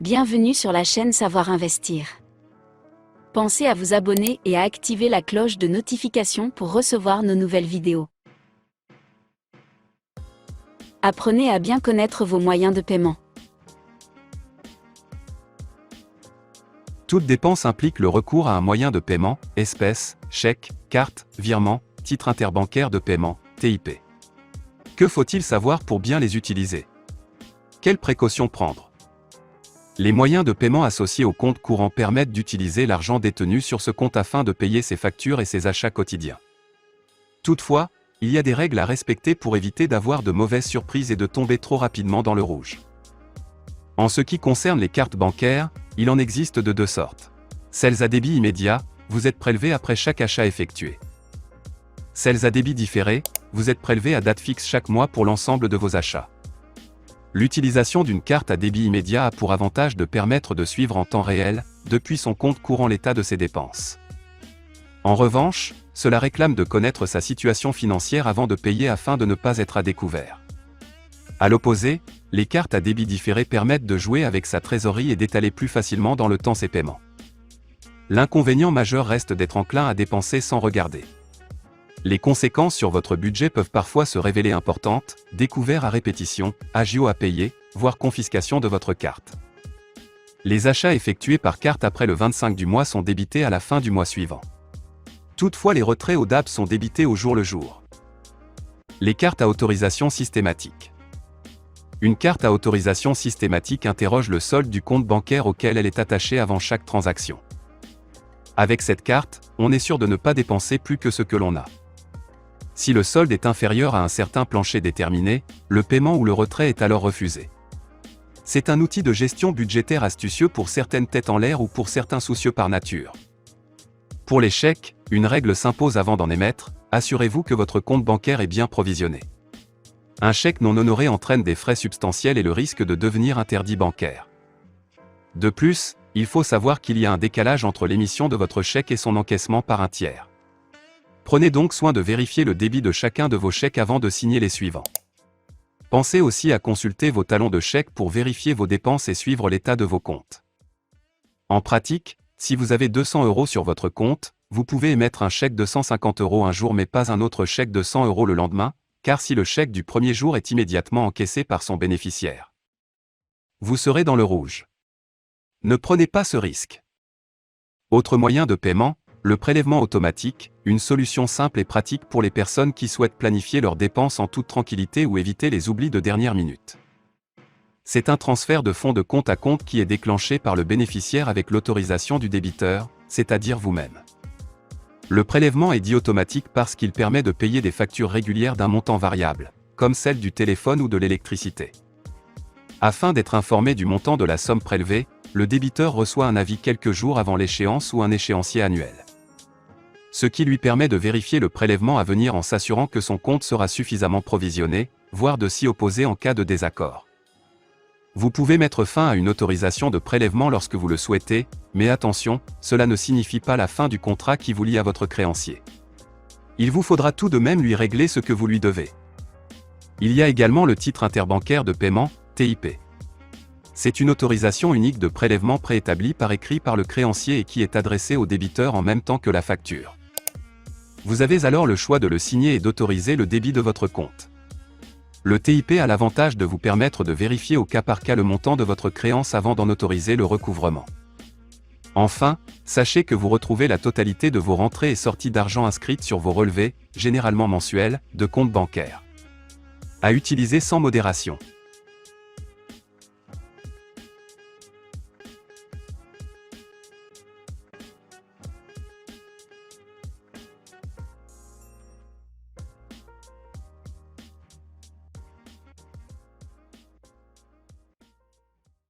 Bienvenue sur la chaîne Savoir Investir. Pensez à vous abonner et à activer la cloche de notification pour recevoir nos nouvelles vidéos. Apprenez à bien connaître vos moyens de paiement. Toute dépense implique le recours à un moyen de paiement, espèces, chèque, carte, virement, titre interbancaire de paiement, TIP. Que faut-il savoir pour bien les utiliser? Quelles précautions prendre? Les moyens de paiement associés au compte courant permettent d'utiliser l'argent détenu sur ce compte afin de payer ses factures et ses achats quotidiens. Toutefois, il y a des règles à respecter pour éviter d'avoir de mauvaises surprises et de tomber trop rapidement dans le rouge. En ce qui concerne les cartes bancaires, il en existe de deux sortes. Celles à débit immédiat, vous êtes prélevé après chaque achat effectué. Celles à débit différé, vous êtes prélevé à date fixe chaque mois pour l'ensemble de vos achats. L'utilisation d'une carte à débit immédiat a pour avantage de permettre de suivre en temps réel, depuis son compte courant, l'état de ses dépenses. En revanche, cela réclame de connaître sa situation financière avant de payer afin de ne pas être à découvert. À l'opposé, les cartes à débit différé permettent de jouer avec sa trésorerie et d'étaler plus facilement dans le temps ses paiements. L'inconvénient majeur reste d'être enclin à dépenser sans regarder. Les conséquences sur votre budget peuvent parfois se révéler importantes, découvert à répétition, agio à payer, voire confiscation de votre carte. Les achats effectués par carte après le 25 du mois sont débités à la fin du mois suivant. Toutefois, les retraits au DAB sont débités au jour le jour. Les cartes à autorisation systématique. Une carte à autorisation systématique interroge le solde du compte bancaire auquel elle est attachée avant chaque transaction. Avec cette carte, on est sûr de ne pas dépenser plus que ce que l'on a. Si le solde est inférieur à un certain plancher déterminé, le paiement ou le retrait est alors refusé. C'est un outil de gestion budgétaire astucieux pour certaines têtes en l'air ou pour certains soucieux par nature. Pour les chèques, une règle s'impose avant d'en émettre: assurez-vous que votre compte bancaire est bien provisionné. Un chèque non honoré entraîne des frais substantiels et le risque de devenir interdit bancaire. De plus, il faut savoir qu'il y a un décalage entre l'émission de votre chèque et son encaissement par un tiers. Prenez donc soin de vérifier le débit de chacun de vos chèques avant de signer les suivants. Pensez aussi à consulter vos talons de chèque pour vérifier vos dépenses et suivre l'état de vos comptes. En pratique, si vous avez 200 € sur votre compte, vous pouvez émettre un chèque de 150 € un jour mais pas un autre chèque de 100 € le lendemain, car si le chèque du premier jour est immédiatement encaissé par son bénéficiaire, vous serez dans le rouge. Ne prenez pas ce risque. Autre moyen de paiement, le prélèvement automatique, une solution simple et pratique pour les personnes qui souhaitent planifier leurs dépenses en toute tranquillité ou éviter les oublis de dernière minute. C'est un transfert de fonds de compte à compte qui est déclenché par le bénéficiaire avec l'autorisation du débiteur, c'est-à-dire vous-même. Le prélèvement est dit automatique parce qu'il permet de payer des factures régulières d'un montant variable, comme celle du téléphone ou de l'électricité. Afin d'être informé du montant de la somme prélevée, le débiteur reçoit un avis quelques jours avant l'échéance ou un échéancier annuel. Ce qui lui permet de vérifier le prélèvement à venir en s'assurant que son compte sera suffisamment provisionné, voire de s'y opposer en cas de désaccord. Vous pouvez mettre fin à une autorisation de prélèvement lorsque vous le souhaitez, mais attention, cela ne signifie pas la fin du contrat qui vous lie à votre créancier. Il vous faudra tout de même lui régler ce que vous lui devez. Il y a également le titre interbancaire de paiement, TIP. C'est une autorisation unique de prélèvement préétablie par écrit par le créancier et qui est adressée au débiteur en même temps que la facture. Vous avez alors le choix de le signer et d'autoriser le débit de votre compte. Le TIP a l'avantage de vous permettre de vérifier au cas par cas le montant de votre créance avant d'en autoriser le recouvrement. Enfin, sachez que vous retrouvez la totalité de vos rentrées et sorties d'argent inscrites sur vos relevés, généralement mensuels, de compte bancaire. À utiliser sans modération.